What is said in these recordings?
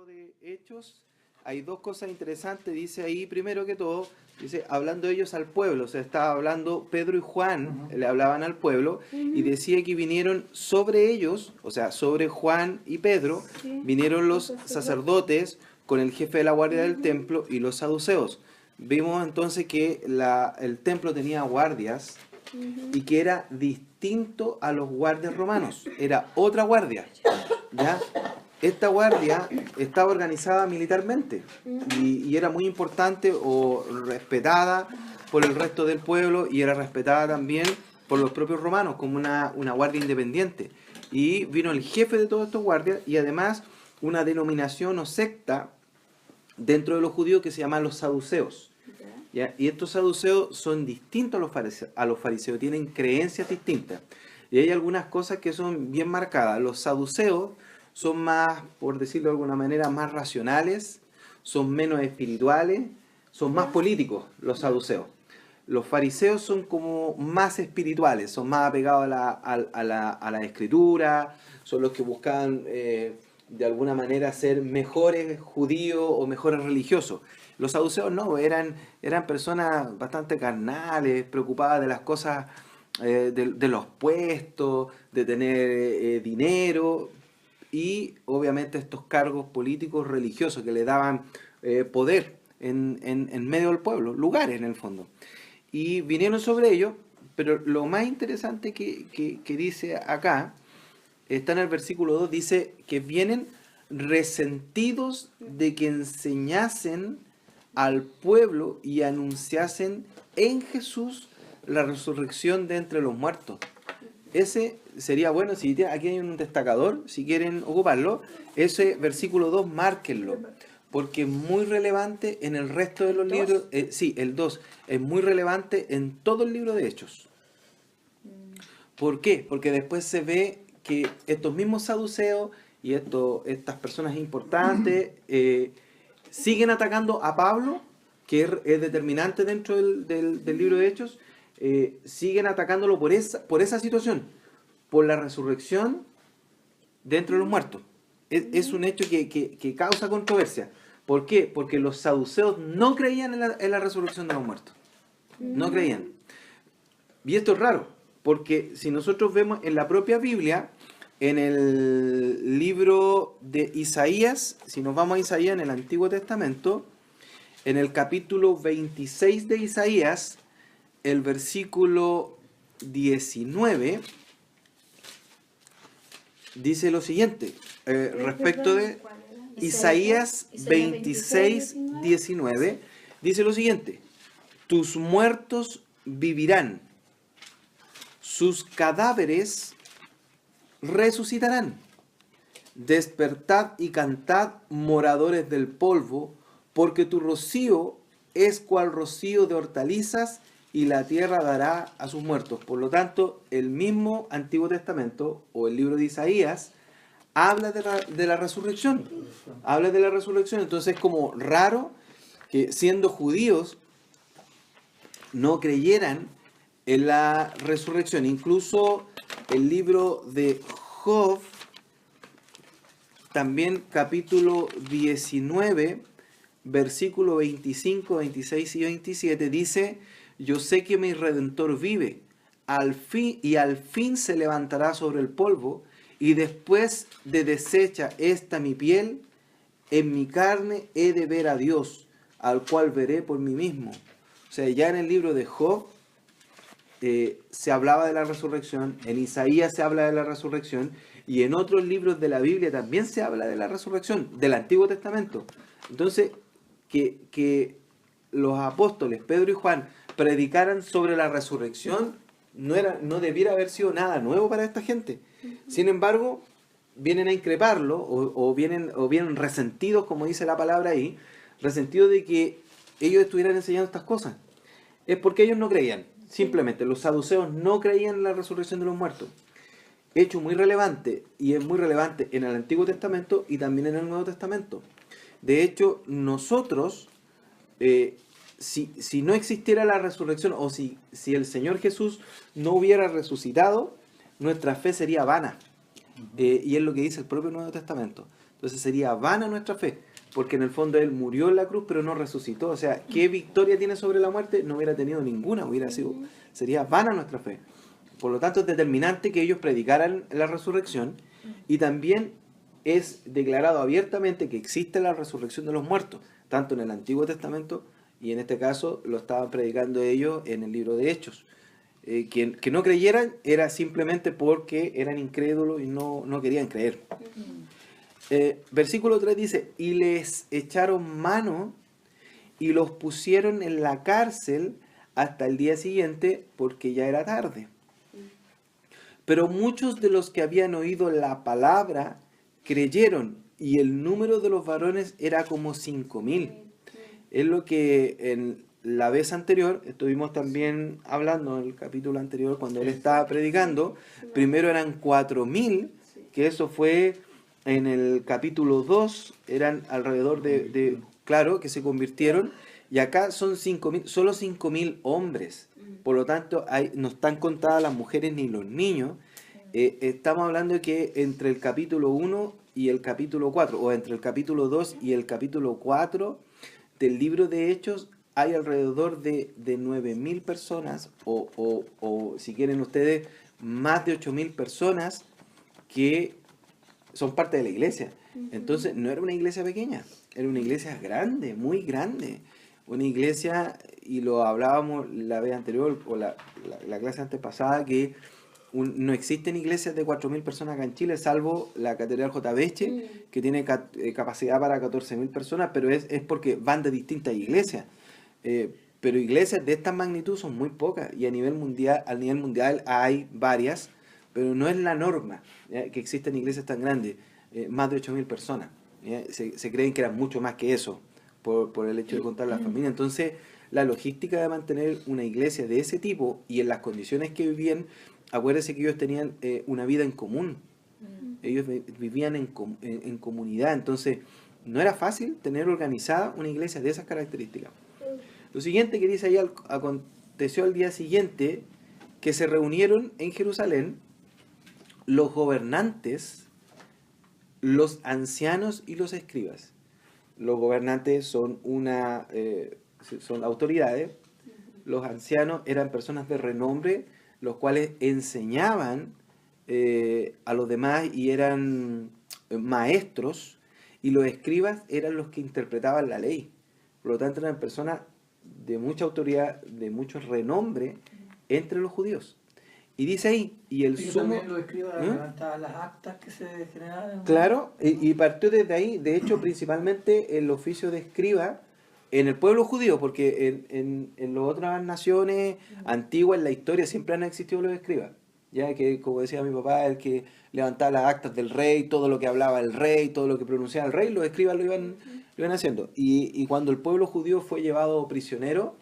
libro de Hechos hay dos cosas interesantes. Dice ahí, primero que todo, dice, hablando ellos al pueblo. O sea, estaba hablando Pedro y Juan, le hablaban al pueblo, y decía que vinieron sobre ellos, o sea, sobre Juan y Pedro, vinieron los sacerdotes con el jefe de la guardia del templo y los saduceos. Vimos entonces que el templo tenía guardias y que era distinto a los guardias romanos. Era otra guardia, ¿ya? Esta guardia estaba organizada militarmente y era muy importante o respetada por el resto del pueblo, y era respetada también por los propios romanos como una guardia independiente. Y vino el jefe de todos estos guardias y además una denominación o secta dentro de los judíos que se llaman los saduceos. ¿Ya? Y estos saduceos son distintos a los fariseos, tienen creencias distintas. Y hay algunas cosas que son bien marcadas. Los saduceos son más, por decirlo de alguna manera, más racionales, son menos espirituales, son más políticos los saduceos. Los fariseos son como más espirituales, son más apegados a la escritura, son los que buscan de alguna manera ser mejores judíos o mejores religiosos. Los saduceos no, eran personas bastante carnales, preocupadas de las cosas, de los puestos, de tener dinero, y obviamente estos cargos políticos religiosos que le daban poder en medio del pueblo, lugares en el fondo. Y vinieron sobre ellos, pero lo más interesante que dice acá, está en el versículo 2, dice que vienen resentidos de que enseñasen al pueblo y anunciasen en Jesús la resurrección de entre los muertos. Ese sería bueno, si aquí hay un destacador, si quieren ocuparlo, ese versículo 2 márquenlo, porque es muy relevante en el resto de los libros. Sí, el 2 es muy relevante en todo el libro de Hechos. ¿Por qué? Porque después se ve que estos mismos saduceos y estas personas importantes siguen atacando a Pablo, que es determinante dentro del libro de Hechos. Siguen atacándolo por esa situación, por la resurrección dentro de los muertos. Es un hecho que causa controversia. ¿Por qué? Porque los saduceos no creían en la resurrección de los muertos. No creían. Y esto es raro, porque si nosotros vemos en la propia Biblia, en el libro de Isaías, si nos vamos a Isaías en el Antiguo Testamento, en el capítulo 26 de Isaías, el versículo 19 dice lo siguiente, respecto de Isaías 26, 19, dice lo siguiente: tus muertos vivirán, sus cadáveres resucitarán. Despertad y cantad, moradores del polvo, porque tu rocío es cual rocío de hortalizas, y la tierra dará a sus muertos. Por lo tanto, el mismo Antiguo Testamento, o el libro de Isaías, habla de la resurrección. Habla de la resurrección. Entonces es como raro que, siendo judíos, no creyeran en la resurrección. Incluso el libro de Job, también capítulo 19, versículo 25, 26 y 27, dice: yo sé que mi Redentor vive, al fin se levantará sobre el polvo, y después de deshecha esta mi piel, en mi carne he de ver a Dios, al cual veré por mí mismo. O sea, ya en el libro de Job se hablaba de la resurrección, en Isaías se habla de la resurrección, y en otros libros de la Biblia también se habla de la resurrección, del Antiguo Testamento. Entonces, que los apóstoles, Pedro y Juan, predicaran sobre la resurrección, no debiera haber sido nada nuevo para esta gente. Sin embargo, vienen a increparlo, o vienen resentidos, como dice la palabra ahí, resentidos de que ellos estuvieran enseñando estas cosas. Es porque ellos no creían, simplemente. Los saduceos no creían en la resurrección de los muertos. Hecho muy relevante, y es muy relevante en el Antiguo Testamento y también en el Nuevo Testamento. De hecho, nosotros, si no existiera la resurrección, o si el Señor Jesús no hubiera resucitado, nuestra fe sería vana. Y es lo que dice el propio Nuevo Testamento. Entonces sería vana nuestra fe, porque en el fondo Él murió en la cruz, pero no resucitó. O sea, ¿qué victoria tiene sobre la muerte? No hubiera tenido ninguna, sería vana nuestra fe. Por lo tanto, es determinante que ellos predicaran la resurrección, y también es declarado abiertamente que existe la resurrección de los muertos, tanto en el Antiguo Testamento, y en este caso lo estaban predicando ellos en el libro de Hechos. Que no creyeran era simplemente porque eran incrédulos y no querían creer. Versículo 3 dice, y les echaron mano y los pusieron en la cárcel hasta el día siguiente, porque ya era tarde. Pero muchos de los que habían oído la palabra creyeron, y el número de los varones era como 5.000. Es lo que en la vez anterior estuvimos también hablando, en el capítulo anterior, cuando él estaba predicando. Primero eran 4.000, que eso fue en el capítulo 2, eran alrededor claro, que se convirtieron, y acá son 5.000, solo 5.000 hombres. Por lo tanto, no están contadas las mujeres ni los niños. Estamos hablando de que entre el capítulo 1 y el capítulo 4, o entre el capítulo 2 y el capítulo 4 del libro de Hechos, hay alrededor de 9.000 personas, o si quieren ustedes, más de 8.000 personas que son parte de la iglesia. Entonces, no era una iglesia pequeña, era una iglesia grande, muy grande. Una iglesia, y lo hablábamos la vez anterior, o la clase antepasada, que no existen iglesias de 4.000 personas acá en Chile, salvo la Catedral J. Beche, que tiene capacidad para 14.000 personas, pero es porque van de distintas iglesias. Pero iglesias de esta magnitud son muy pocas, y a nivel mundial hay varias, pero no es la norma, ¿ya? Que existen iglesias tan grandes, más de 8.000 personas. Se creen que eran mucho más que eso, por el hecho de contar la familia. Entonces, la logística de mantener una iglesia de ese tipo, y en las condiciones que vivían, acuérdense que ellos tenían una vida en común. Ellos vivían en comunidad. Entonces, no era fácil tener organizada una iglesia de esas características. Lo siguiente que dice ahí, aconteció al día siguiente que se reunieron en Jerusalén los gobernantes, los ancianos y los escribas. Los gobernantes son son autoridades. Los ancianos eran personas de renombre, los cuales enseñaban a los demás y eran maestros, y los escribas eran los que interpretaban la ley. Por lo tanto, eran personas de mucha autoridad, de mucho renombre entre los judíos. Y dice ahí, y el sumo... También los escribas levantaban las actas que se generaban. Claro, y partió desde ahí. De hecho, principalmente el oficio de escriba en el pueblo judío, porque en las otras naciones antiguas, en la historia, siempre han existido los escribas. Ya que, como decía mi papá, el que levantaba las actas del rey, todo lo que hablaba el rey, todo lo que pronunciaba el rey, los escribas lo iban haciendo. Y cuando el pueblo judío fue llevado prisionero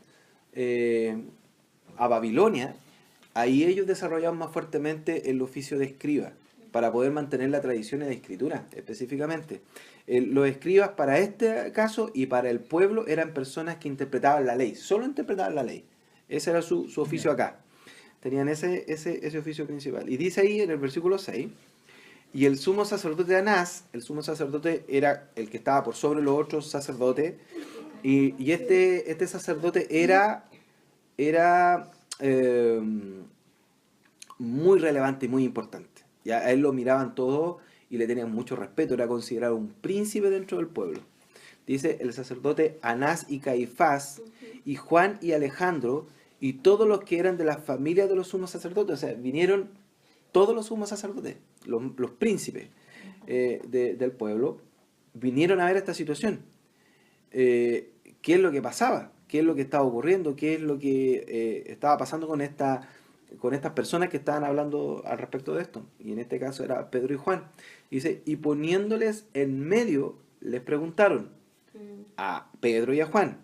a Babilonia, ahí ellos desarrollaban más fuertemente el oficio de escriba, para poder mantener la tradición de la escritura, específicamente. Los escribas, para este caso y para el pueblo, eran personas que interpretaban la ley, solo interpretaban la ley. Ese era su oficio acá. Tenían ese oficio principal. Y dice ahí en el versículo 6, y el sumo sacerdote Anás, el sumo sacerdote era el que estaba por sobre los otros sacerdotes, y este sacerdote era muy relevante y muy importante. Ya a él lo miraban todos y le tenían mucho respeto, era considerado un príncipe dentro del pueblo. Dice el sacerdote Anás y Caifás, y Juan y Alejandro, y todos los que eran de las familias de los sumos sacerdotes. O sea, vinieron todos los sumos sacerdotes, los príncipes del pueblo, vinieron a ver esta situación. ¿Qué es lo que pasaba? ¿Qué es lo que estaba ocurriendo? ¿Qué es lo que estaba pasando con estas personas que estaban hablando al respecto de esto? Y en este caso era Pedro y Juan. Dice, y poniéndoles en medio, les preguntaron a Pedro y a Juan.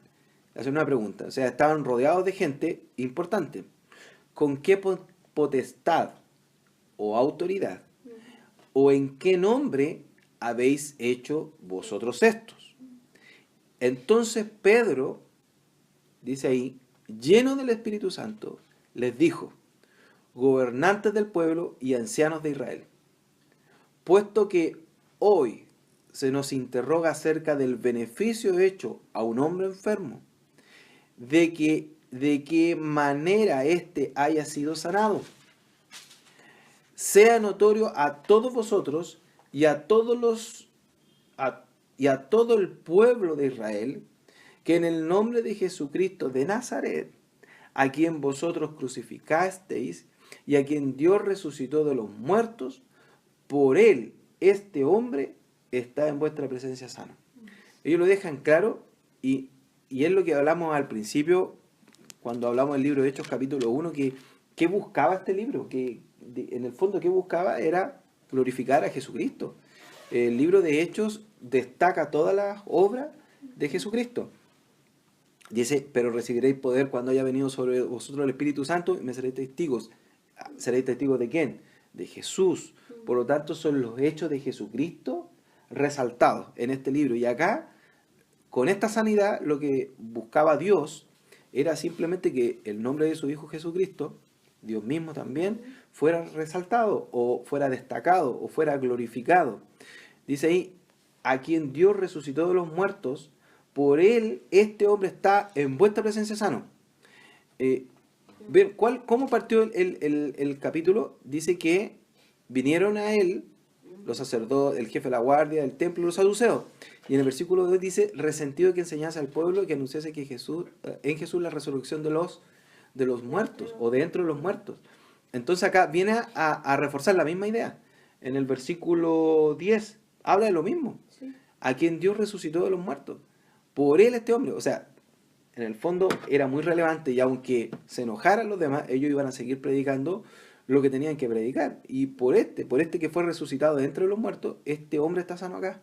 Hacen una pregunta. O sea, estaban rodeados de gente importante. ¿Con qué potestad o autoridad o en qué nombre habéis hecho vosotros estos? Entonces Pedro, dice ahí, lleno del Espíritu Santo, les dijo, gobernantes del pueblo y ancianos de Israel, puesto que hoy se nos interroga acerca del beneficio hecho a un hombre enfermo, de qué manera éste haya sido sanado. Sea notorio a todos vosotros y a todo el pueblo de Israel, que en el nombre de Jesucristo de Nazaret, a quien vosotros crucificasteis y a quien Dios resucitó de los muertos, por él este hombre está en vuestra presencia sano. Ellos lo dejan claro y es lo que hablamos al principio cuando hablamos del libro de Hechos capítulo 1, que ¿qué buscaba este libro? En el fondo, ¿qué buscaba? Era glorificar a Jesucristo. El libro de Hechos destaca todas las obras de Jesucristo. Dice, pero recibiréis poder cuando haya venido sobre vosotros el Espíritu Santo y me seréis testigos. ¿Seréis testigos de quién? De Jesús. Por lo tanto, son los hechos de Jesucristo resaltados en este libro. Y acá, con esta sanidad, lo que buscaba Dios era simplemente que el nombre de su Hijo Jesucristo, Dios mismo también, fuera resaltado, o fuera destacado, o fuera glorificado. Dice ahí, a quien Dios resucitó de los muertos, por él este hombre está en vuestra presencia sano. ¿Cómo partió el capítulo? Dice que vinieron a él los sacerdotes, el jefe de la guardia del templo, los saduceos. Y en el versículo 2 dice, resentido que enseñase al pueblo que anunciase que en Jesús la resurrección de los muertos, o de dentro de los muertos. Entonces acá viene a reforzar la misma idea. En el versículo 10 habla de lo mismo. Sí. A quien Dios resucitó de los muertos. Por él este hombre, o sea, en el fondo era muy relevante, y aunque se enojaran los demás, ellos iban a seguir predicando lo que tenían que predicar. Y por este que fue resucitado de entre los muertos, este hombre está sano acá.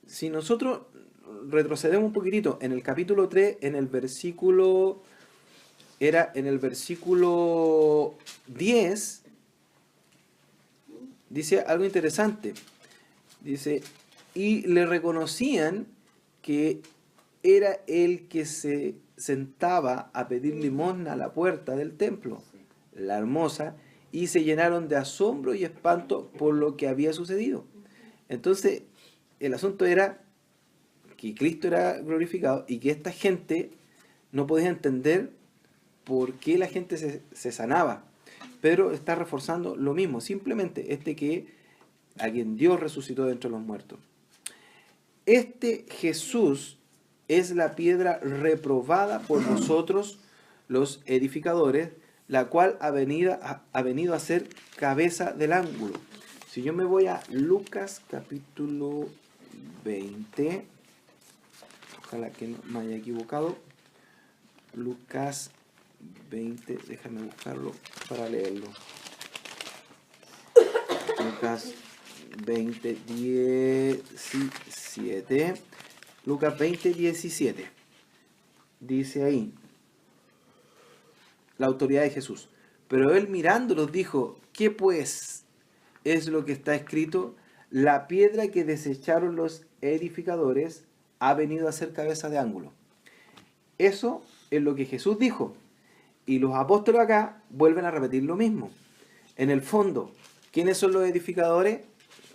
Si nosotros retrocedemos un poquitito, en el capítulo 3, en el versículo 10, dice algo interesante. Dice, y le reconocían que era el que se sentaba a pedir limosna a la puerta del templo, la hermosa, y se llenaron de asombro y espanto por lo que había sucedido. Entonces, el asunto era que Cristo era glorificado y que esta gente no podía entender por qué la gente se sanaba. Pedro está reforzando lo mismo, simplemente que a quien Dios resucitó de entre los muertos. Este Jesús es la piedra reprobada por nosotros los edificadores, la cual ha venido a ser cabeza del ángulo. Si yo me voy a Lucas capítulo 20, ojalá que no me haya equivocado, Lucas 20, déjame buscarlo para leerlo. Lucas 20, 17. Lucas 20, 17. Dice ahí, la autoridad de Jesús. Pero él mirándolos dijo, ¿qué pues es lo que está escrito? La piedra que desecharon los edificadores ha venido a ser cabeza de ángulo. Eso es lo que Jesús dijo. Y los apóstoles acá vuelven a repetir lo mismo. En el fondo, ¿quiénes son los edificadores?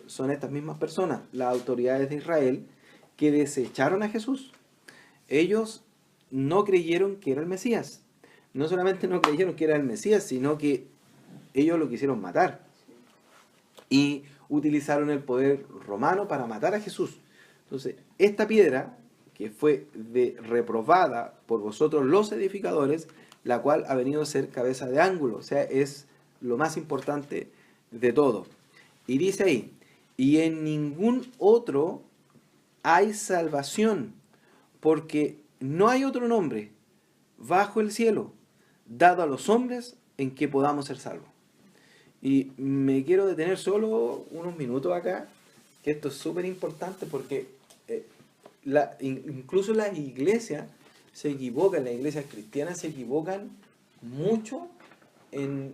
Son estas mismas personas, las autoridades de Israel, que desecharon a Jesús. Ellos no creyeron que era el Mesías. No solamente no creyeron que era el Mesías, sino que ellos lo quisieron matar. Y utilizaron el poder romano para matar a Jesús. Entonces, esta piedra, que fue reprobada por vosotros los edificadores, la cual ha venido a ser cabeza de ángulo, o sea, es lo más importante de todo. Y dice ahí, y en ningún otro hay salvación, porque no hay otro nombre bajo el cielo dado a los hombres en que podamos ser salvos. Y me quiero detener solo unos minutos acá, que esto es súper importante porque incluso las iglesias se equivocan, las iglesias cristianas se equivocan mucho en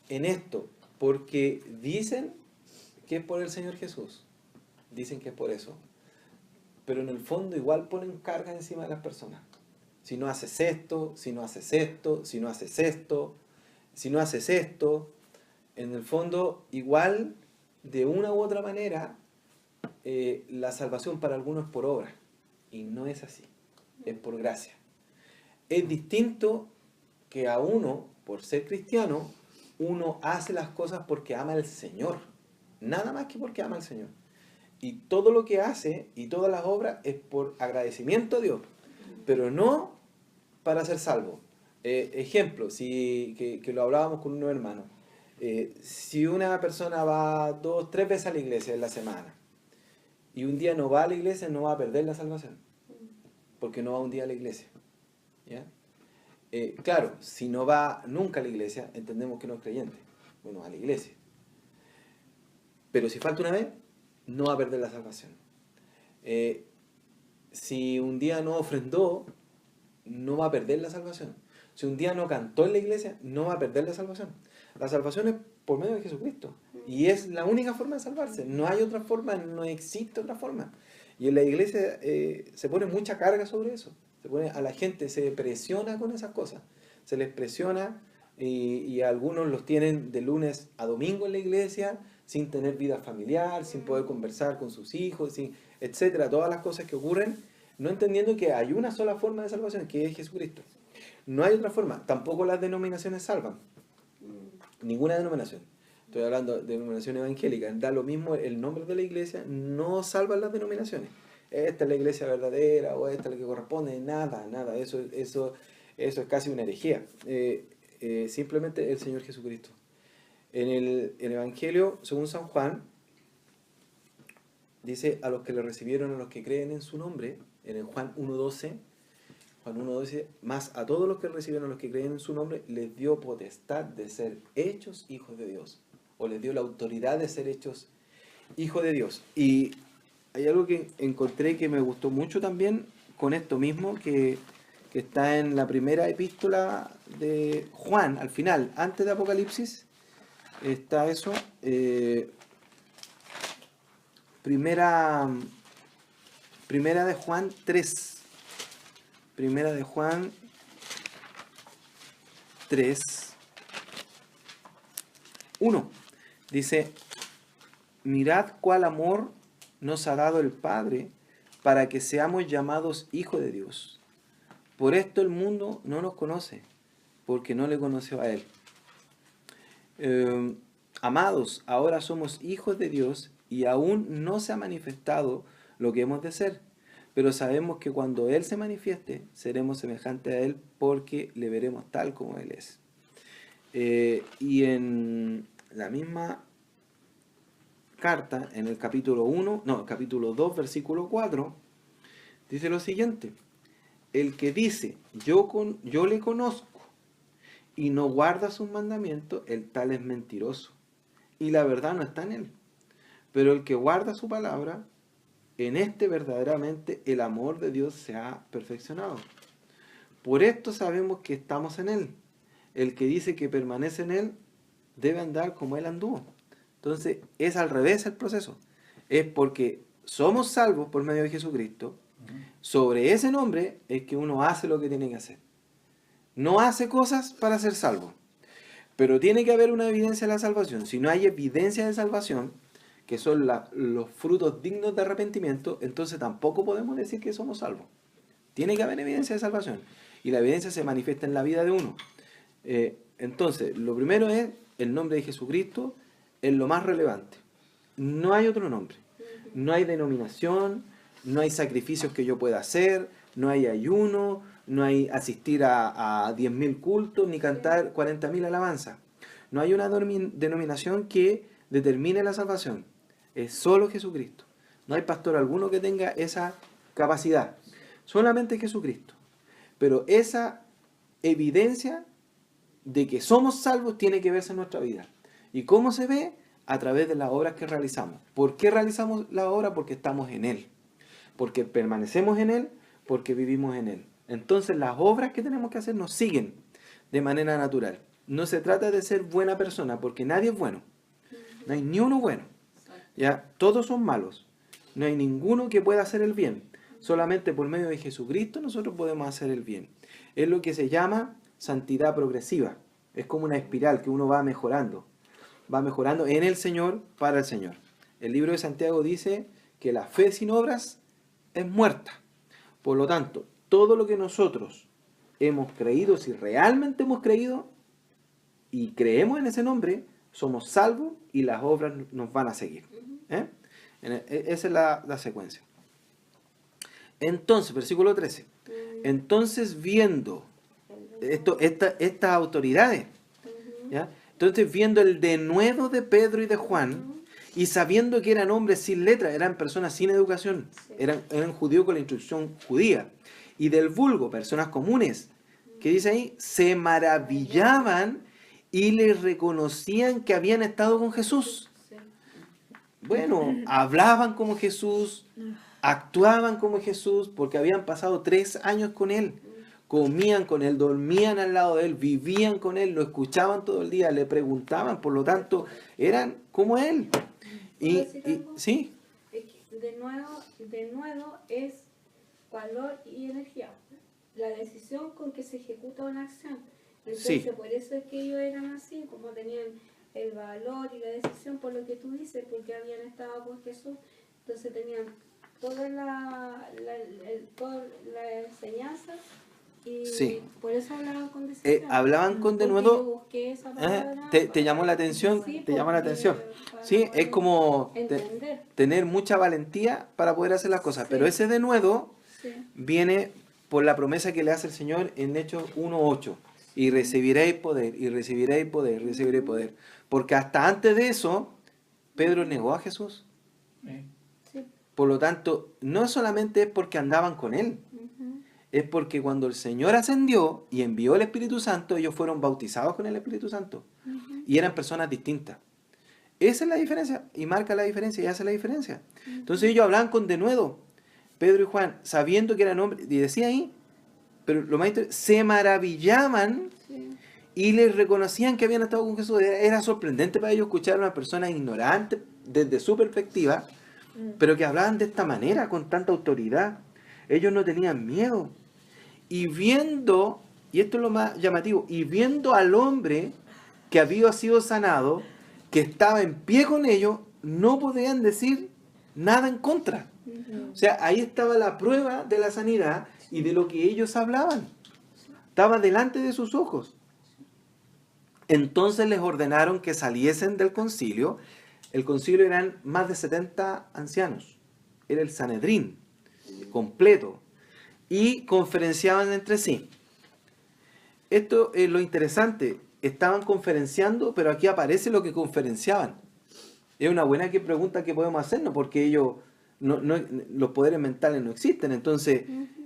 esto, porque dicen que es por el Señor Jesús, dicen que es por eso, pero en el fondo igual ponen carga encima de las personas. Si no haces esto, si no haces esto, si no haces esto, si no haces esto, en el fondo igual de una u otra manera la salvación para algunos es por obra, y no es así, es por gracia. Es distinto que a uno, por ser cristiano, uno hace las cosas porque ama al Señor, nada más que porque ama al Señor. Y todo lo que hace y todas las obras es por agradecimiento a Dios, pero no para ser salvo. Ejemplo, que lo hablábamos con unos hermanos. Si una persona va 2, 3 veces a la iglesia en la semana y un día no va a la iglesia, no va a perder la salvación, porque no va un día a la iglesia. ¿Ya? Claro, si no va nunca a la iglesia, entendemos que no es creyente. Bueno, a la iglesia. Pero si falta una vez, no va a perder la salvación. Si un día no ofrendó, no va a perder la salvación. Si un día no cantó en la iglesia, no va a perder la salvación. La salvación es por medio de Jesucristo. Y es la única forma de salvarse. No hay otra forma, no existe otra forma. Y en la iglesia se pone mucha carga sobre eso. A la gente se presiona con esas cosas. Se les presiona y algunos los tienen de lunes a domingo en la iglesia, sin tener vida familiar, sin poder conversar con sus hijos, etcétera. Todas las cosas que ocurren, no entendiendo que hay una sola forma de salvación, que es Jesucristo. No hay otra forma. Tampoco las denominaciones salvan. Ninguna denominación. Estoy hablando de denominación evangélica. Da lo mismo el nombre de la iglesia, no salvan las denominaciones. Esta es la iglesia verdadera o esta es la que corresponde. Nada. Eso es casi una herejía. Simplemente el Señor Jesucristo. En el Evangelio, según San Juan, dice a los que le recibieron, a los que creen en su nombre, en el Juan 1.12, más a todos los que recibieron, a los que creen en su nombre, les dio potestad de ser hechos hijos de Dios, o les dio la autoridad de ser hechos hijos de Dios. Y hay algo que encontré que me gustó mucho también con esto mismo, que está en la primera epístola de Juan, al final, antes de Apocalipsis, está eso. Primera de Juan 3. Primera de Juan 3, 1. Dice, mirad cuál amor nos ha dado el Padre para que seamos llamados hijos de Dios. Por esto el mundo no nos conoce, porque no le conoció a Él. Amados, ahora somos hijos de Dios y aún no se ha manifestado lo que hemos de ser. Pero sabemos que cuando Él se manifieste, seremos semejantes a Él porque le veremos tal como Él es. Y en la misma carta, en el capítulo 2, versículo 4, dice lo siguiente. El que dice, yo le conozco, y no guarda sus mandamientos, el tal es mentiroso, y la verdad no está en él. Pero el que guarda su palabra, en este verdaderamente el amor de Dios se ha perfeccionado. Por esto sabemos que estamos en Él. El que dice que permanece en Él debe andar como Él anduvo. Entonces es al revés el proceso. Es porque somos salvos por medio de Jesucristo. Sobre ese nombre es que uno hace lo que tiene que hacer. No hace cosas para ser salvo. Pero tiene que haber una evidencia de la salvación. Si no hay evidencia de salvación, que son los frutos dignos de arrepentimiento, entonces tampoco podemos decir que somos salvos. Tiene que haber evidencia de salvación. Y la evidencia se manifiesta en la vida de uno. Entonces, lo primero es el nombre de Jesucristo, es lo más relevante. No hay otro nombre. No hay denominación, no hay sacrificios que yo pueda hacer, no hay ayuno, no hay asistir a 10.000 cultos, ni cantar 40.000 alabanzas. No hay una denominación que determine la salvación. Es solo Jesucristo. No hay pastor alguno que tenga esa capacidad. Solamente Jesucristo. Pero esa evidencia de que somos salvos tiene que verse en nuestra vida. ¿Y cómo se ve? A través de las obras que realizamos. ¿Por qué realizamos la obra? Porque estamos en Él. Porque permanecemos en Él, porque vivimos en Él. Entonces las obras que tenemos que hacer nos siguen de manera natural. No se trata de ser buena persona, porque nadie es bueno. No hay ni uno bueno. ¿Ya? Todos son malos. No hay ninguno que pueda hacer el bien. Solamente por medio de Jesucristo nosotros podemos hacer el bien. Es lo que se llama santidad progresiva. Es como una espiral que uno va mejorando. Va mejorando en el Señor, para el Señor. El libro de Santiago dice que la fe sin obras es muerta. Por lo tanto, todo lo que nosotros hemos creído, si realmente hemos creído y creemos en ese nombre, somos salvos y las obras nos van a seguir. ¿Eh? Esa es la secuencia. Entonces, versículo 13. Entonces, viendo estas autoridades, ¿ya? Entonces, viendo el denuedo de Pedro y de Juan, y sabiendo que eran hombres sin letra, eran personas sin educación, eran judíos con la instrucción judía, y del vulgo, personas comunes, que dice ahí, se maravillaban y les reconocían que habían estado con Jesús. Bueno, hablaban como Jesús, actuaban como Jesús, porque habían pasado 3 años con Él. Comían con Él, dormían al lado de Él, vivían con Él, lo escuchaban todo el día, le preguntaban, por lo tanto, eran como Él. ¿Sí? De nuevo es valor y energía. La decisión con que se ejecuta una acción. Entonces, Sí. por eso es que ellos eran así, como tenían el valor y la decisión, por lo que tú dices, porque habían estado con Jesús. Entonces tenían toda la enseñanza y Sí. por eso hablaban con decisión. Hablaban con Porque denuedo. yo busqué esa palabra. ¿Te llamó la atención? Sí, ¿Te llama la porque atención? para Sí, es poder como entender. tener mucha valentía para poder hacer las cosas. Sí. Pero ese denuedo Sí. viene por la promesa que le hace el Señor en Hechos 1:8. Y recibiréis poder, y recibiréis poder, y recibiréis poder. Porque hasta antes de eso, Pedro negó a Jesús. Sí. Por lo tanto, no solamente es porque andaban con Él, Ujú. es porque cuando el Señor ascendió y envió el Espíritu Santo, ellos fueron bautizados con el Espíritu Santo. Ujú. Y eran personas distintas. Esa es la diferencia, y marca la diferencia, y hace la diferencia. Entonces ellos hablaban con denuedo, Pedro y Juan, sabiendo que eran hombres, y decía ahí, pero lo más interesante, se maravillaban Sí. y les reconocían que habían estado con Jesús. Era sorprendente para ellos escuchar a una persona ignorante desde su perspectiva, pero que hablaban de esta manera, con tanta autoridad. Ellos no tenían miedo. Y viendo, y esto es lo más llamativo, y viendo al hombre que había sido sanado, que estaba en pie con ellos, no podían decir nada en contra. Ujú. O sea, ahí estaba la prueba de la sanidad y de lo que ellos hablaban. Estaba delante de sus ojos. Entonces les ordenaron que saliesen del concilio. El concilio eran más de 70 ancianos. Era el Sanedrín completo. Y conferenciaban entre sí. Esto es lo interesante. Estaban conferenciando, pero aquí aparece lo que conferenciaban. Es una buena pregunta que podemos hacernos, porque ellos, los poderes mentales no existen. Entonces,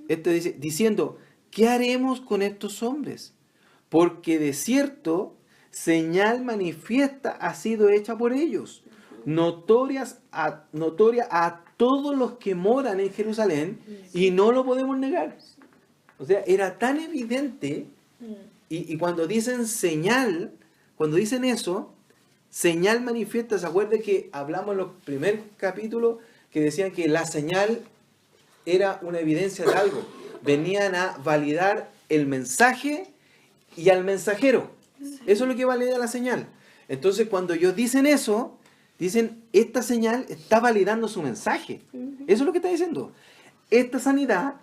esto dice, diciendo, ¿qué haremos con estos hombres? Porque de cierto, señal manifiesta ha sido hecha por ellos, notoria a todos los que moran en Jerusalén, y no lo podemos negar. O sea, era tan evidente, y cuando dicen señal, cuando dicen eso, señal manifiesta, ¿se acuerda que hablamos en los primeros capítulos que decían que la señal era una evidencia de algo? Venían a validar el mensaje y al mensajero. Eso es lo que valida la señal. Entonces, cuando ellos dicen eso, dicen, esta señal está validando su mensaje. Eso es lo que está diciendo. Esta sanidad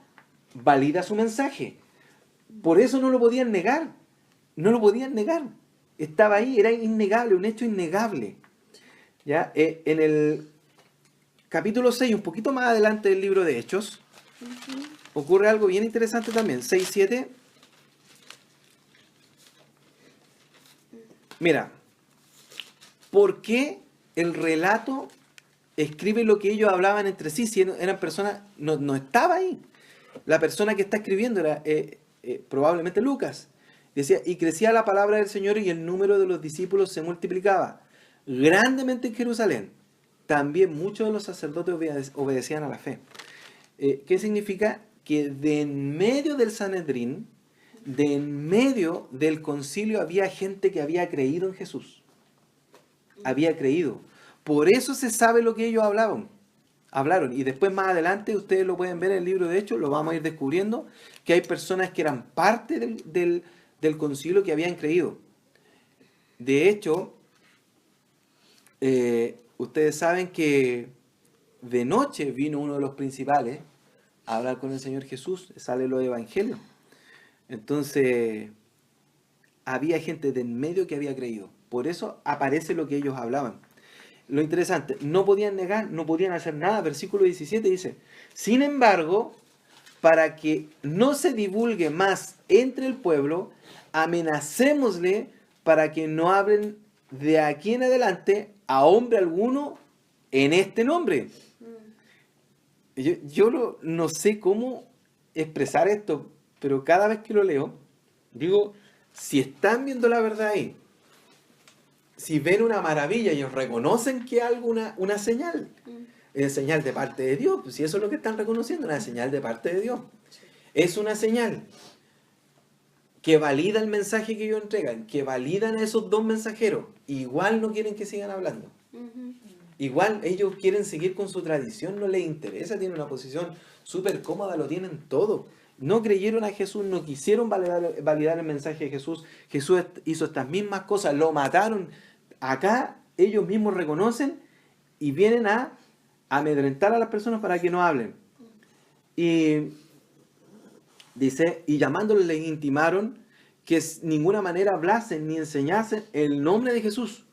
valida su mensaje. Por eso no lo podían negar. No lo podían negar. Estaba ahí, era innegable, un hecho innegable. ¿Ya? En el capítulo 6, un poquito más adelante del libro de Hechos, ocurre algo bien interesante también. 6-7. Mira, ¿por qué el relato escribe lo que ellos hablaban entre sí? Si eran personas, no estaba ahí. La persona que está escribiendo era probablemente Lucas. Decía, y crecía la palabra del Señor y el número de los discípulos se multiplicaba grandemente en Jerusalén. También muchos de los sacerdotes obedecían a la fe. ¿Qué significa? Que de en medio del Sanedrín, de en medio del concilio, había gente que había creído en Jesús. Había creído. Por eso se sabe lo que ellos hablaron. Y después más adelante, ustedes lo pueden ver en el libro de Hechos, lo vamos a ir descubriendo, que hay personas que eran parte del concilio que habían creído. De hecho, ustedes saben que de noche vino uno de los principales a hablar con el Señor Jesús, sale los evangelios. Entonces, había gente de en medio que había creído. Por eso aparece lo que ellos hablaban. Lo interesante, no podían negar, no podían hacer nada. Versículo 17 dice, sin embargo, para que no se divulgue más entre el pueblo, amenacémosle para que no hablen de aquí en adelante a hombre alguno en este nombre. Yo no sé cómo expresar esto, pero cada vez que lo leo, digo, si están viendo la verdad ahí, si ven una maravilla y reconocen que hay una señal, es señal de parte de Dios, pues si eso es lo que están reconociendo, una señal de parte de Dios. Es una señal que valida el mensaje que ellos entregan, que validan a esos dos mensajeros. Igual no quieren que sigan hablando. Igual ellos quieren seguir con su tradición, no les interesa, tienen una posición súper cómoda, lo tienen todo. No creyeron a Jesús, no quisieron validar el mensaje de Jesús. Jesús hizo estas mismas cosas, lo mataron. Acá ellos mismos reconocen y vienen a amedrentar a las personas para que no hablen. Y dice, y llamándoles les intimaron que ninguna manera hablasen ni enseñasen el nombre de Jesús.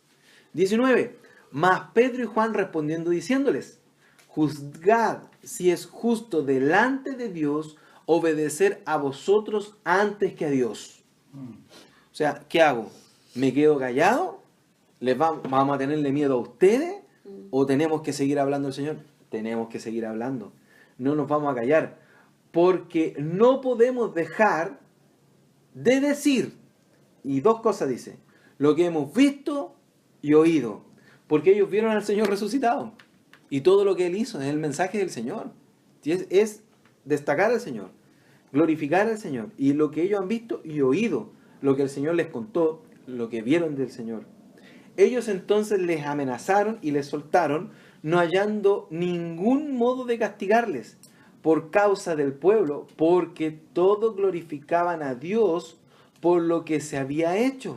19. Mas Pedro y Juan respondiendo diciéndoles, juzgad si es justo delante de Dios obedecer a vosotros antes que a Dios. O sea, ¿qué hago? ¿Me quedo callado? ¿Vamos a tenerle miedo a ustedes? ¿O tenemos que seguir hablando del Señor? Tenemos que seguir hablando. No nos vamos a callar. Porque no podemos dejar de decir, y dos cosas dice, lo que hemos visto y oído. Porque ellos vieron al Señor resucitado. Y todo lo que Él hizo es el mensaje del Señor. Es destacar al Señor, glorificar al Señor. Y lo que ellos han visto y oído, lo que el Señor les contó, lo que vieron del Señor. Ellos entonces les amenazaron y les soltaron, no hallando ningún modo de castigarles por causa del pueblo, porque todos glorificaban a Dios por lo que se había hecho,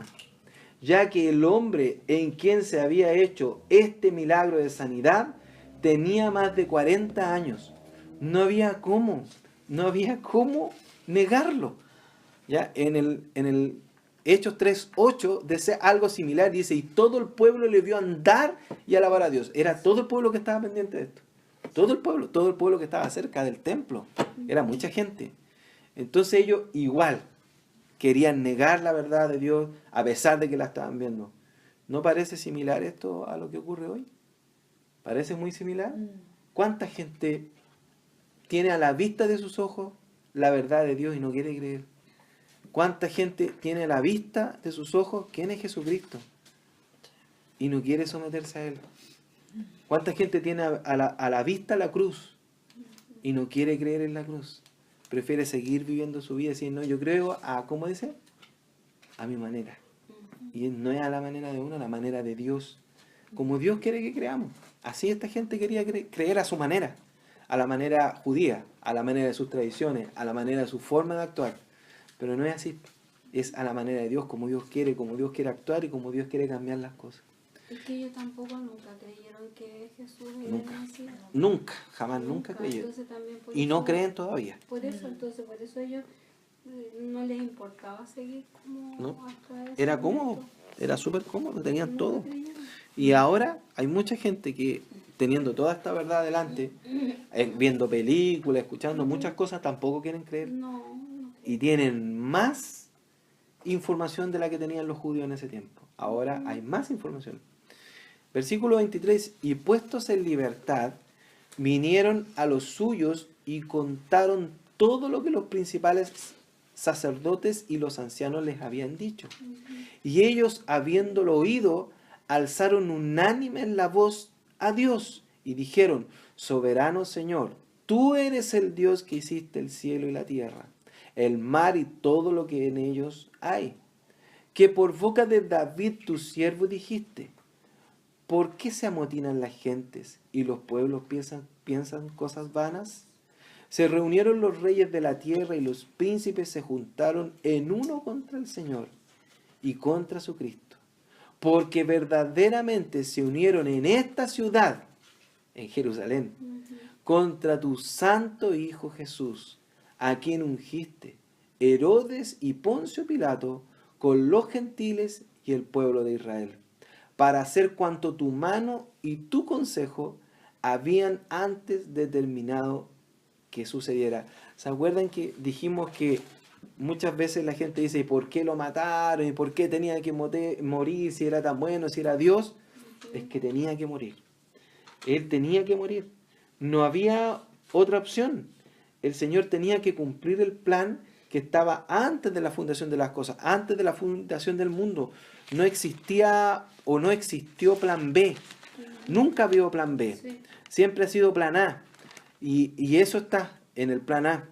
ya que el hombre en quien se había hecho este milagro de sanidad tenía más de 40 años. No había cómo negarlo. Ya en el Hechos 3:8 dice algo similar, dice, y todo el pueblo le vio andar y alabar a Dios. Era todo el pueblo que estaba pendiente de esto. Todo el pueblo que estaba cerca del templo. Era mucha gente. Entonces ellos igual querían negar la verdad de Dios a pesar de que la estaban viendo. ¿No parece similar esto a lo que ocurre hoy? ¿Parece muy similar? ¿Cuánta gente tiene a la vista de sus ojos la verdad de Dios y no quiere creer? ¿Cuánta gente tiene a la vista de sus ojos quién es Jesucristo y no quiere someterse a Él? ¿Cuánta gente tiene a la vista la cruz y no quiere creer en la cruz? Prefiere seguir viviendo su vida y decir, no, yo creo a, ¿cómo dice? A mi manera. Y no es a la manera de uno, a la manera de Dios. Como Dios quiere que creamos. Así esta gente quería creer a su manera. A la manera judía, a la manera de sus tradiciones, a la manera de su forma de actuar. Pero no es así. Es a la manera de Dios, como Dios quiere actuar y como Dios quiere cambiar las cosas. Es que ellos tampoco nunca creyeron que Jesús era el Mesías. Nunca, jamás, nunca creyeron. Y no creen todavía. Por eso ellos no les importaba seguir como ¿No? hasta ese Era cómodo, momento. era súper cómodo, tenían No todo. creyeron. Y ahora hay mucha gente que, teniendo toda esta verdad adelante, viendo películas, escuchando muchas cosas, tampoco quieren creer. No. Y tienen más información de la que tenían los judíos en ese tiempo. Ahora hay más información. Versículo 23, y puestos en libertad, vinieron a los suyos y contaron todo lo que los principales sacerdotes y los ancianos les habían dicho. Y ellos, habiéndolo oído, alzaron unánime la voz a Dios y dijeron, soberano Señor, tú eres el Dios que hiciste el cielo y la tierra, el mar y todo lo que en ellos hay, que por boca de David tu siervo dijiste, ¿por qué se amotinan las gentes y los pueblos piensan cosas vanas? Se reunieron los reyes de la tierra y los príncipes se juntaron en uno contra el Señor y contra su Cristo, porque verdaderamente se unieron en esta ciudad, en Jerusalén, Ujú. contra tu santo Hijo Jesús, a quien ungiste, Herodes y Poncio Pilato, con los gentiles y el pueblo de Israel, para hacer cuanto tu mano y tu consejo habían antes determinado que sucediera. ¿Se acuerdan que dijimos que muchas veces la gente dice, ¿y por qué lo mataron? ¿Y por qué tenía que morir si era tan bueno, si era Dios? Es que tenía que morir. Él tenía que morir. No había otra opción. El Señor tenía que cumplir el plan que estaba antes de la fundación de las cosas, antes de la fundación del mundo. No existía o no existió plan B. Nunca había plan B. Sí. Siempre ha sido plan A. Y eso está en el plan A.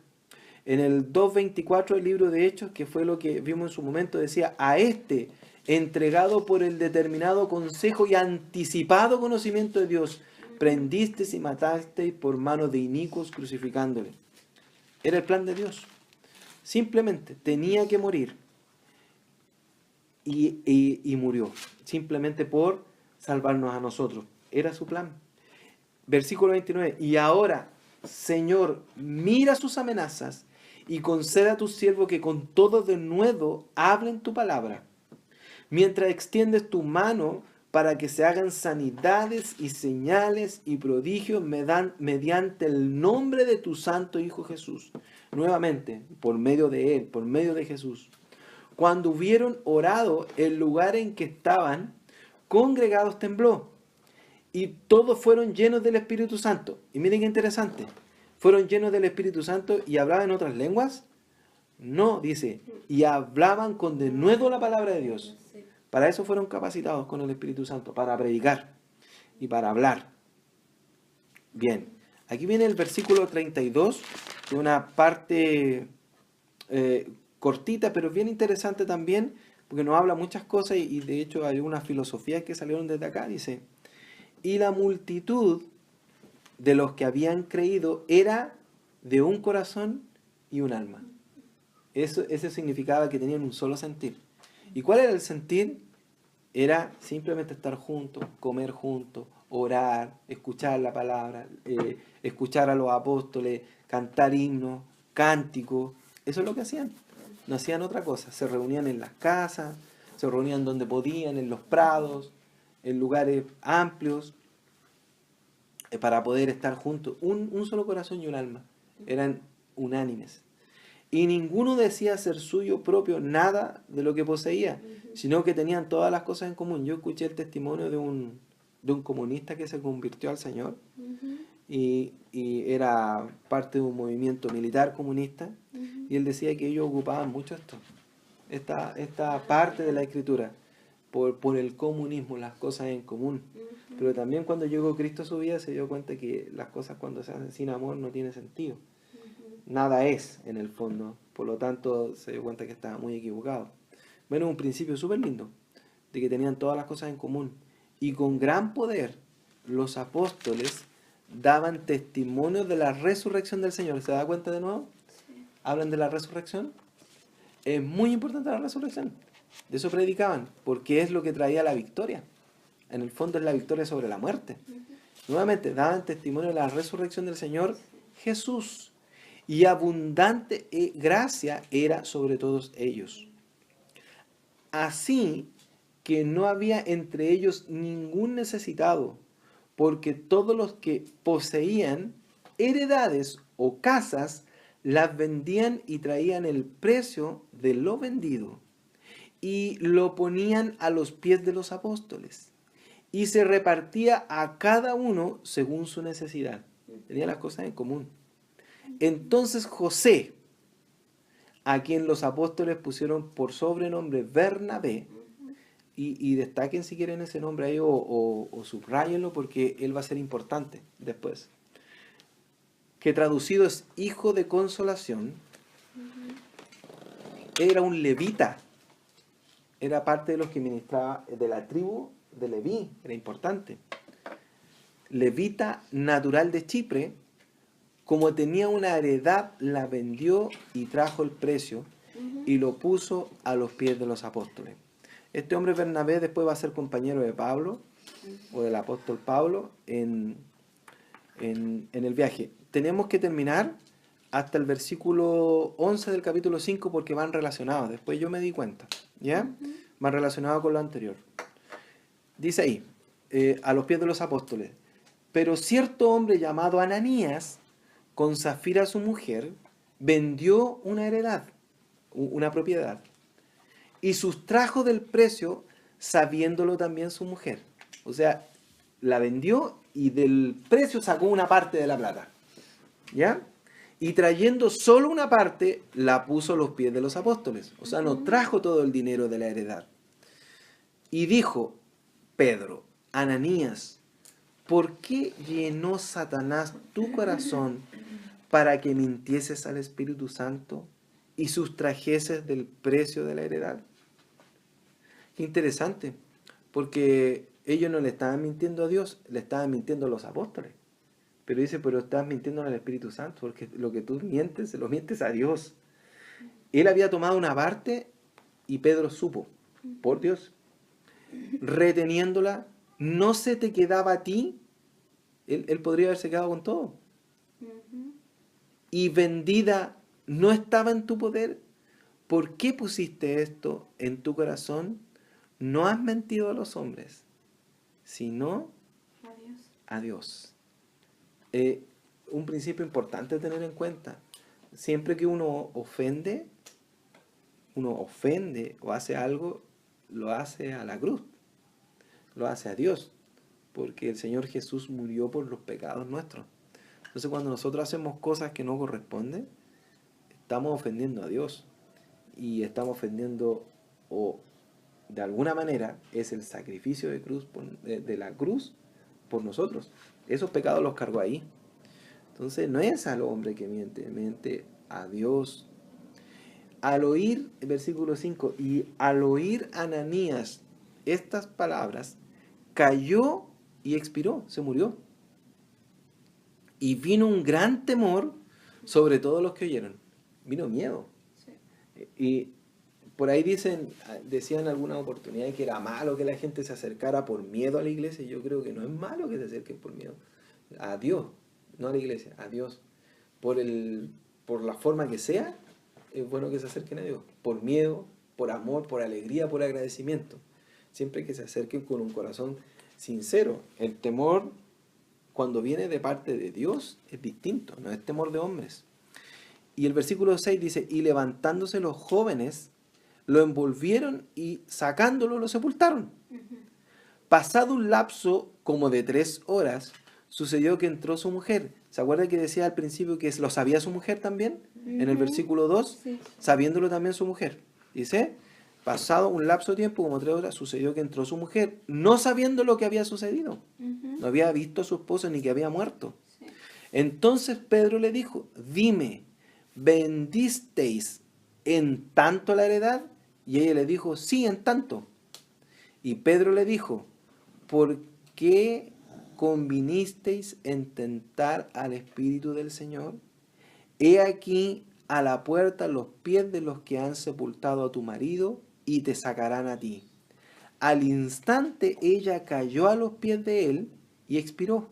En el 2.24 del libro de Hechos, que fue lo que vimos en su momento, decía, a este, entregado por el determinado consejo y anticipado conocimiento de Dios, prendisteis y matasteis por mano de inicuos crucificándole. Era el plan de Dios. Simplemente tenía que morir. Y murió. Simplemente por salvarnos a nosotros. Era su plan. Versículo 29. Y ahora, Señor, mira sus amenazas y conceda a tu siervo que con todo denuedo hablen tu palabra, mientras extiendes tu mano para que se hagan sanidades y señales y prodigios mediante el nombre de tu santo Hijo Jesús. Nuevamente, por medio de él, por medio de Jesús. Cuando hubieron orado, el lugar en que estaban congregados tembló, y todos fueron llenos del Espíritu Santo. Y miren qué interesante. ¿Fueron llenos del Espíritu Santo y hablaban en otras lenguas? No, dice, y hablaban con denuedo la palabra de Dios. Sí. Para eso fueron capacitados con el Espíritu Santo, para predicar y para hablar. Bien, aquí viene el versículo 32, de una parte cortita, pero bien interesante también, porque nos habla muchas cosas y de hecho hay unas filosofías que salieron desde acá. Dice, y la multitud de los que habían creído era de un corazón y un alma. Eso significaba que tenían un solo sentir. ¿Y cuál era el sentir? Era simplemente estar juntos, comer juntos, orar, escuchar la palabra, escuchar a los apóstoles, cantar himnos, cánticos. Eso es lo que hacían. No hacían otra cosa. Se reunían en las casas, se reunían donde podían, en los prados, en lugares amplios, para poder estar juntos. Un solo corazón y un alma. Eran unánimes. Y ninguno decía ser suyo propio nada de lo que poseía, sino que tenían todas las cosas en común. Yo escuché el testimonio de un comunista que se convirtió al Señor y era parte de un movimiento militar comunista, y él decía que ellos ocupaban mucho esta parte de la escritura por el comunismo, las cosas en común. Pero también cuando llegó Cristo a su vida se dio cuenta que las cosas cuando se hacen sin amor no tiene sentido. Nada es en el fondo, por lo tanto se dio cuenta que estaba muy equivocado. Bueno, un principio súper lindo, de que tenían todas las cosas en común. Y con gran poder los apóstoles daban testimonio de la resurrección del Señor. ¿Se da cuenta de nuevo? Sí. Hablan de la resurrección. Es muy importante la resurrección. De eso predicaban, porque es lo que traía la victoria. En el fondo es la victoria sobre la muerte. Nuevamente, daban testimonio de la resurrección del Señor Jesús. Y abundante gracia era sobre todos ellos. Así que no había entre ellos ningún necesitado, porque todos los que poseían heredades o casas las vendían y traían el precio de lo vendido y lo ponían a los pies de los apóstoles, y se repartía a cada uno según su necesidad. Tenía las cosas en común. Entonces José, a quien los apóstoles pusieron por sobrenombre Bernabé, y destaquen si quieren ese nombre ahí o subrayenlo porque él va a ser importante después, que traducido es hijo de consolación, era un levita, era parte de los que ministraba de la tribu de Leví, era importante. Levita natural de Chipre, como tenía una heredad, la vendió y trajo el precio y lo puso a los pies de los apóstoles. Este hombre Bernabé después va a ser compañero de Pablo, o del apóstol Pablo, en en el viaje. Tenemos que terminar hasta el versículo 11 del capítulo 5 porque van relacionados. Después yo me di cuenta, ¿ya? Van relacionados con lo anterior. Dice ahí, a los pies de los apóstoles: pero cierto hombre llamado Ananías, con Zafira su mujer, vendió una heredad, una propiedad, y sustrajo del precio, sabiéndolo también su mujer. O sea, la vendió y del precio sacó una parte de la plata, ¿ya? Y trayendo solo una parte, la puso a los pies de los apóstoles. O sea, no trajo todo el dinero de la heredad. Y dijo Pedro: Ananías, ¿por qué llenó Satanás tu corazón para que mintieses al Espíritu Santo y sustrajeses del precio de la heredad? Qué interesante, porque ellos no le estaban mintiendo a Dios, le estaban mintiendo a los apóstoles. Pero dice, pero estás mintiendo al Espíritu Santo, porque lo que tú mientes, se lo mientes a Dios. Él había tomado una parte y Pedro supo, por Dios, reteniéndola. No se te quedaba a ti, él podría haberse quedado con todo. Y vendida, no estaba en tu poder. ¿Por qué pusiste esto en tu corazón? No has mentido a los hombres, sino a Dios. Un principio importante a tener en cuenta. Siempre que uno ofende o hace algo, lo hace a la cruz, lo hace a Dios, porque el Señor Jesús murió por los pecados nuestros. Entonces, cuando nosotros hacemos cosas que no corresponden, estamos ofendiendo a Dios, y estamos ofendiendo, o de alguna manera es el sacrificio de la cruz por nosotros. Esos pecados los cargó ahí. Entonces no es al hombre que miente a Dios. Al oír, el versículo 5, y al oír Ananías estas palabras, cayó y expiró, se murió. Y vino un gran temor sobre todos los que oyeron. Vino miedo. Sí. Y por ahí decían algunas oportunidades que era malo que la gente se acercara por miedo a la iglesia. Yo creo que no es malo que se acerquen por miedo a Dios, no a la iglesia, a Dios. Por la forma que sea, es bueno que se acerquen a Dios. Por miedo, por amor, por alegría, por agradecimiento. Siempre que se acerquen con un corazón sincero. El temor, cuando viene de parte de Dios, es distinto, no es temor de hombres. Y el versículo 6 dice, y levantándose los jóvenes, lo envolvieron y sacándolo lo sepultaron. Pasado un lapso como de 3 horas, sucedió que entró su mujer. ¿Se acuerda que decía al principio que lo sabía su mujer también? En el versículo 2, sí. Sabiéndolo también su mujer. Dice, pasado un lapso de tiempo como 3 horas, sucedió que entró su mujer, no sabiendo lo que había sucedido. No había visto a su esposo ni que había muerto. Sí. Entonces Pedro le dijo, dime, ¿vendisteis en tanto la heredad? Y ella le dijo, sí, en tanto. Y Pedro le dijo, ¿por qué convinisteis en tentar al Espíritu del Señor? He aquí a la puerta los pies de los que han sepultado a tu marido y te sacarán a ti. Al instante ella cayó a los pies de él y expiró.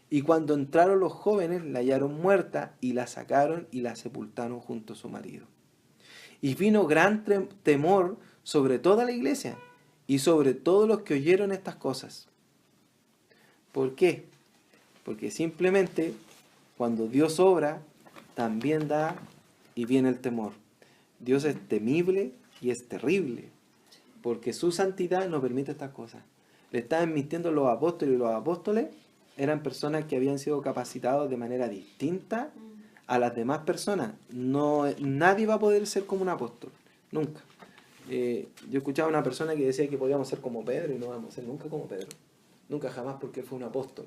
Y cuando entraron los jóvenes la hallaron muerta y la sacaron y la sepultaron junto a su marido. Y vino gran temor sobre toda la iglesia y sobre todos los que oyeron estas cosas. ¿Por qué? Porque simplemente cuando Dios obra, también da y viene el temor. Dios es temible y es terrible, porque su santidad no permite estas cosas. Le estaban mintiendo los apóstoles, y los apóstoles eran personas que habían sido capacitados de manera distinta a las demás personas. Nadie va a poder ser como un apóstol, nunca. Yo escuchaba a una persona que decía que podíamos ser como Pedro y no vamos a ser nunca como Pedro. Nunca jamás, porque él fue un apóstol.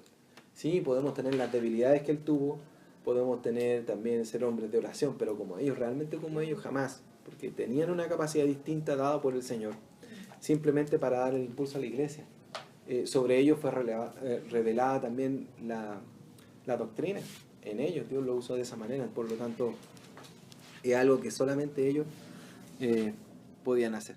Sí, podemos tener las debilidades que él tuvo, podemos también ser hombres de oración, pero como ellos, realmente como ellos jamás, porque tenían una capacidad distinta dada por el Señor, simplemente para dar el impulso a la iglesia. Sobre ellos fue revelada también la doctrina. En ellos Dios lo usó de esa manera, por lo tanto es algo que solamente ellos podían hacer.